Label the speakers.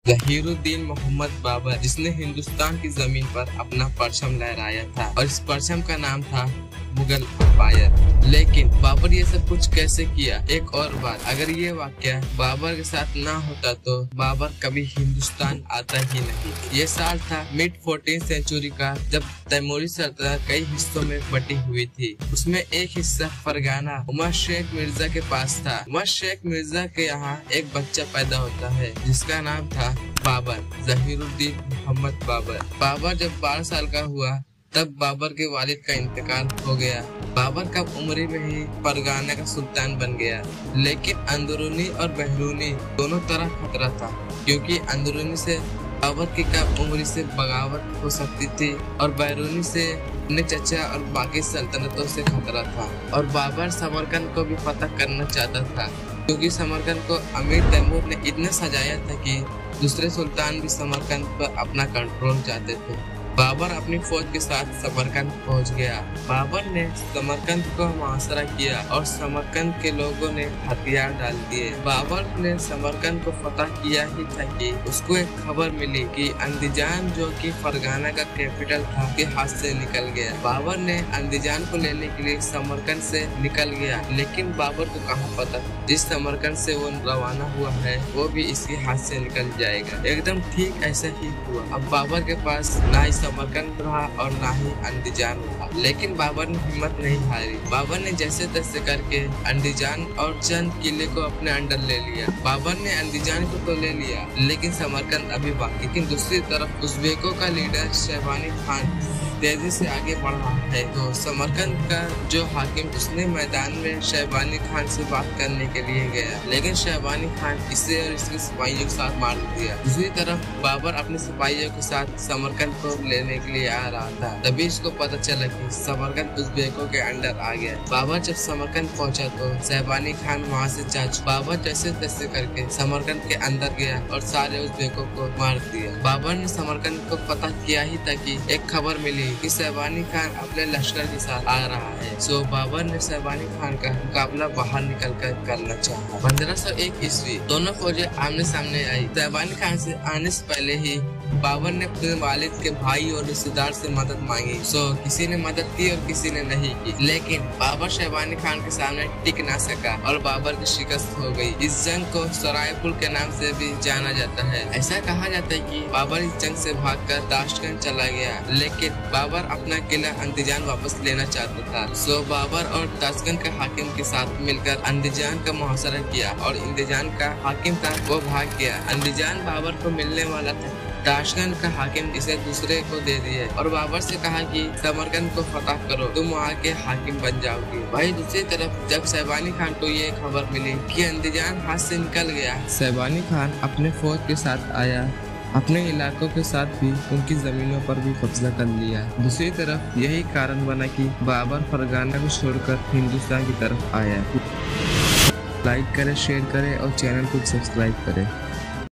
Speaker 1: जहीरुद्दीन मोहम्मद बाबर, जिसने हिंदुस्तान की जमीन पर अपना परचम लहराया था और इस परचम का नाम था मुगल एम्पायर। लेकिन बाबर ये सब कुछ कैसे किया? एक और बात, अगर ये वाकया बाबर के साथ ना होता तो बाबर कभी हिंदुस्तान आता ही नहीं। ये साल था मिड 14th सेंचुरी का, जब तैमूरी सल्तनत कई हिस्सों में बटी हुई थी। उसमें एक हिस्सा फरगाना उमर शेख मिर्जा के पास था। उमर शेख मिर्जा के यहाँ एक बच्चा पैदा होता है जिसका नाम था बाबर, जहीरुद्दीन मोहम्मद बाबर। बाबर जब 12 साल का हुआ तब बाबर के वालिद का इंतकाल हो गया। बाबर कम उम्र में ही फरगाना का सुल्तान बन गया, लेकिन अंदरूनी और बहरूनी दोनों तरह खतरा था, क्योंकि अंदरूनी से बाबर की कम उम्र से बगावत हो सकती थी और बैरूनी से अपने चचा और बाकी सल्तनतों से खतरा था। और बाबर समरकंद को भी फतह करना चाहता था, क्योंकि समरकंद को अमीर तैमूर ने इतना सजाया था कि दूसरे सुल्तान भी समरकंद पर अपना कंट्रोल चाहते थे। बाबर अपनी फौज के साथ समरकंद पहुंच गया। बाबर ने समरकंद को मुहासरा किया और समरकंद के लोगों ने हथियार डाल दिए। बाबर ने समरकंद को फतह किया ही था कि उसको एक खबर मिली कि अंदीजान, जो कि फरगाना का कैपिटल था, के हाथ से निकल गया। बाबर ने अंदीजान को लेने के लिए समरकंद से निकल गया, लेकिन बाबर को कहाँ पता जिस समरकंद से वो रवाना हुआ है वो भी इसके हाथ से निकल जाएगा। एकदम ठीक ऐसा ही हुआ। अब बाबर के पास ना ही समरकंद रहा और ना ही अंदीजान रहा, लेकिन बाबर ने हिम्मत नहीं हारी। बाबर ने जैसे तैसे करके अंदीजान और चंद किले को अपने अंडर ले लिया। बाबर ने अंदीजान को तो ले लिया, लेकिन समरकंद अभी बाकी। लेकिन दूसरी तरफ उज़्बेकों का लीडर शहबानी खान तेजी से आगे बढ़ रहा है, तो समरकंद का जो हाकिम, उसने मैदान में शहबानी खान से बात करने के लिए गया, लेकिन शहबानी खान इसे और इसके सिपाहियों के साथ मार दिया। दूसरी तरफ बाबर अपने सिपाहियों के साथ समरकंद को लेने के लिए आ रहा था। तभी इसको पता चला कि समरकंद उज़्बेकों के अंडर आ गया। बाबर जब समरकंद पहुंचा तो शहबानी खान वहां से बाबर जैसे तैसे करके समरकंद के अंदर गया और सारे उज़्बेकों को मार दिया। बाबर ने समरकंद को पता किया ही था कि एक खबर मिली कि शहबानी खान अपने लश्कर के साथ आ रहा है। सो बाबर ने शहबानी खान का मुकाबला बाहर निकलकर करना चाहा। 1501 ईस्वी दोनों फौजें आमने सामने आई। शहबानी खान से आने से पहले ही बाबर ने अपने वालिद के भाई और रिश्तेदार से मदद मांगी। सो किसी ने मदद की और किसी ने नहीं की, लेकिन बाबर शहबानी खान के सामने टिक ना सका और बाबर की शिकस्त हो गई। इस जंग को सरायपुर के नाम से भी जाना जाता है। ऐसा कहा जाता है कि बाबर इस जंग से भागकर ताशकंद चला गया, लेकिन बाबर अपना किला अंदीजान वापस लेना चाहता था। सो बाबर और ताशकंद के हाकिम के साथ मिलकर अंदीजान का मुहासरा किया और अंदीजान का हाकिम था वो भाग गया। अंदीजान बाबर को मिलने वाला था, ताशकंद का हाकिम इसे दूसरे को दे दिए और बाबर से कहा कि समरकंद को फतह करो, तुम वहाँ के हाकिम बन जाओगे। वहीं दूसरी तरफ जब शहबानी खान को ये खबर मिली कि अंदीजान हाथ से निकल गया, शहबानी खान अपने फौज के साथ आया, अपने इलाकों के साथ भी उनकी जमीनों पर भी कब्जा कर लिया। दूसरी तरफ यही कारण बना कि बाबर फरगाना को छोड़कर हिंदुस्तान की तरफ आया। लाइक करें, शेयर करें और चैनल को सब्सक्राइब करें।